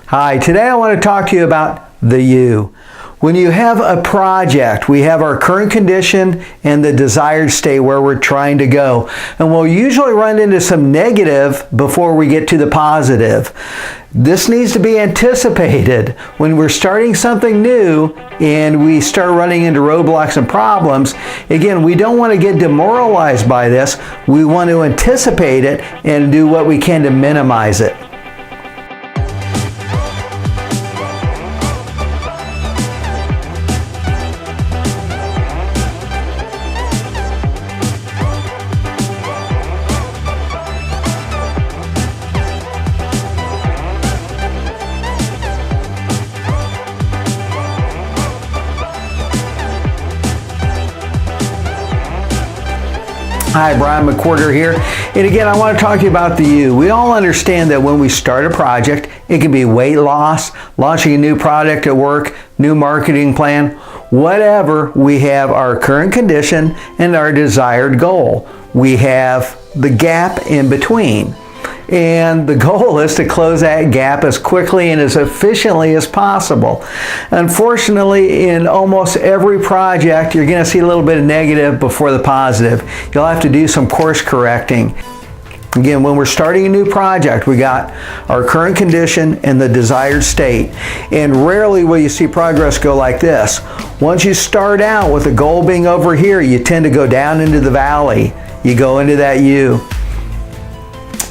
Hi, today I want to talk to you about the U. When you have a project, we have our current condition and the desired state where we're trying to go. And we'll usually run into some negative before we get to the positive. This needs to be anticipated. When we're starting something new and we start running into roadblocks and problems, again, we don't want to get demoralized by this. We want to anticipate it and do what we can to minimize it. Hi, Bryan McWhorter here. And again, I want to talk to you about the U. We all understand that when we start a project, it can be weight loss, launching a new product at work, new marketing plan, whatever. We have our current condition and our desired goal. We have the gap in between. And the goal is to close that gap as quickly and as efficiently as possible. Unfortunately, in almost every project, you're going to see a little bit of negative before the positive. You'll have to do some course correcting. Again, when we're starting a new project, we got our current condition and the desired state. And rarely will you see progress go like this. Once you start out with the goal being over here, you tend to go down into the valley. You go into that U.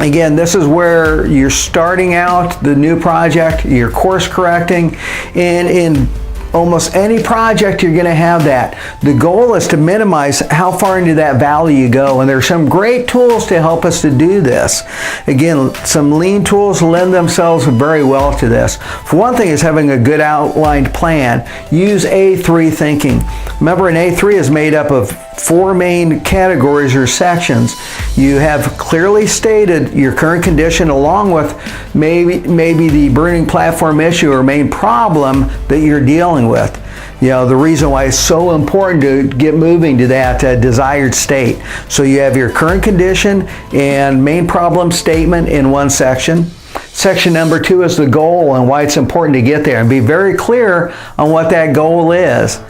Again, this is where you're starting out the new project, you're course correcting, and in almost any project you're going to have that. The goal is to minimize how far into that valley you go, and there's some great tools to help us to do this. Again, some lean tools lend themselves very well to this. For one thing is having a good outlined plan. Use A3 thinking. Remember, an A3 is made up of 4 main categories or sections. You have clearly stated your current condition along with maybe the burning platform issue or main problem that you're dealing with. You know, the reason why it's so important to get moving to that desired state. So you have your current condition and main problem statement in one section. Section number 2 is the goal and why it's important to get there, and be very clear on what that goal is.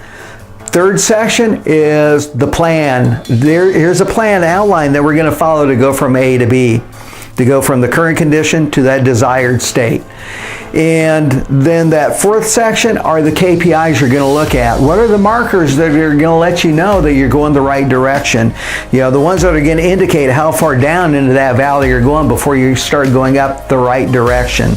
Third section is the plan. Here's a plan outline that we're going to follow to go from A to B, to go from the current condition to that desired state. And then that fourth section are the KPIs you're going to look at. What are the markers that are going to let you know that you're going the right direction? You know, the ones that are going to indicate how far down into that valley you're going before you start going up the right direction.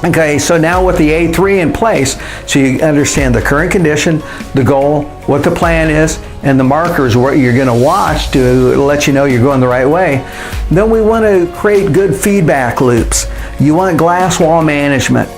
Okay, so now with the A3 in place, so you understand the current condition, the goal, what the plan is, and the markers, what you're going to watch to let you know you're going the right way. Then we want to create good feedback loops. You want glass wall management.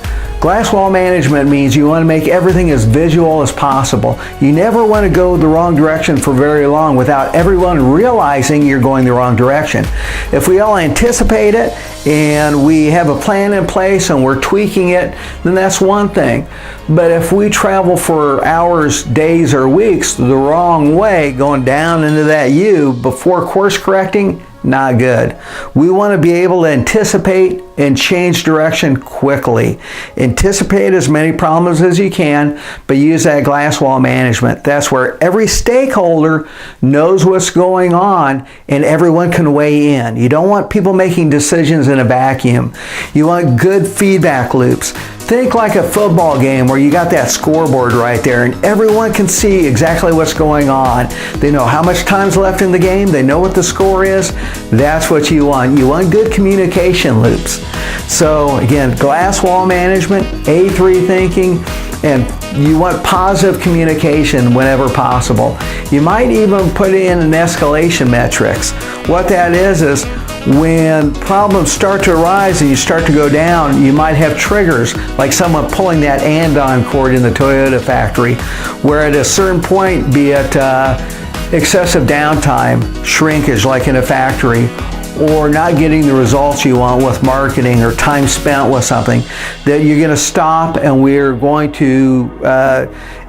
Glass wall management means you want to make everything as visual as possible. You never want to go the wrong direction for very long without everyone realizing you're going the wrong direction. If we all anticipate it and we have a plan in place and we're tweaking it, then that's one thing. But if we travel for hours, days, or weeks the wrong way, going down into that U before course correcting, not good. We want to be able to anticipate and change direction quickly. Anticipate as many problems as you can, but use that glass wall management. That's where every stakeholder knows what's going on and everyone can weigh in. You don't want people making decisions in a vacuum. You want good feedback loops. Think like a football game where you got that scoreboard right there and everyone can see exactly what's going on. They know how much time's left in the game. They know what the score is. That's what you want. You want good communication loops. So again, glass wall management, A3 thinking, and you want positive communication whenever possible. You might even put in an escalation metrics. What that is when problems start to arise and you start to go down, you might have triggers like someone pulling that andon cord in the Toyota factory, where at a certain point, be it excessive downtime, shrinkage like in a factory, or not getting the results you want with marketing or time spent with something, that you're going to stop and we're going to,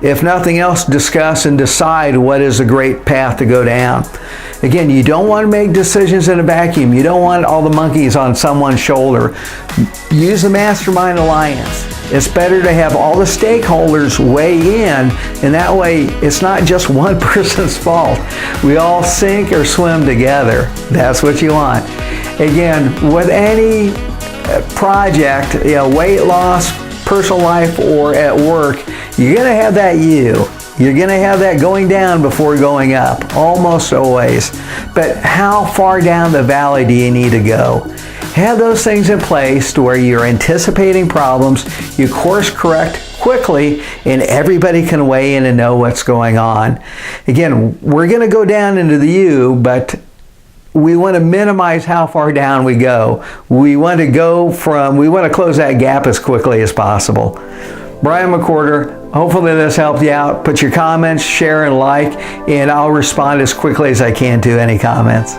if nothing else, discuss and decide what is a great path to go down. Again, you don't want to make decisions in a vacuum. You don't want all the monkeys on someone's shoulder. Use the Mastermind Alliance. It's better to have all the stakeholders weigh in, and that way it's not just one person's fault. We all sink or swim together. That's what you want. Again, with any project, weight loss, personal life, or at work, you're going to have that you. You're going to have that going down before going up, almost always. But how far down the valley do you need to go? Have those things in place to where you're anticipating problems, you course correct quickly, and everybody can weigh in and know what's going on. Again, we're going to go down into the U, but we want to minimize how far down we go. We want to close that gap as quickly as possible. Bryan McWhorter, hopefully this helped you out. Put your comments, share, and like, and I'll respond as quickly as I can to any comments.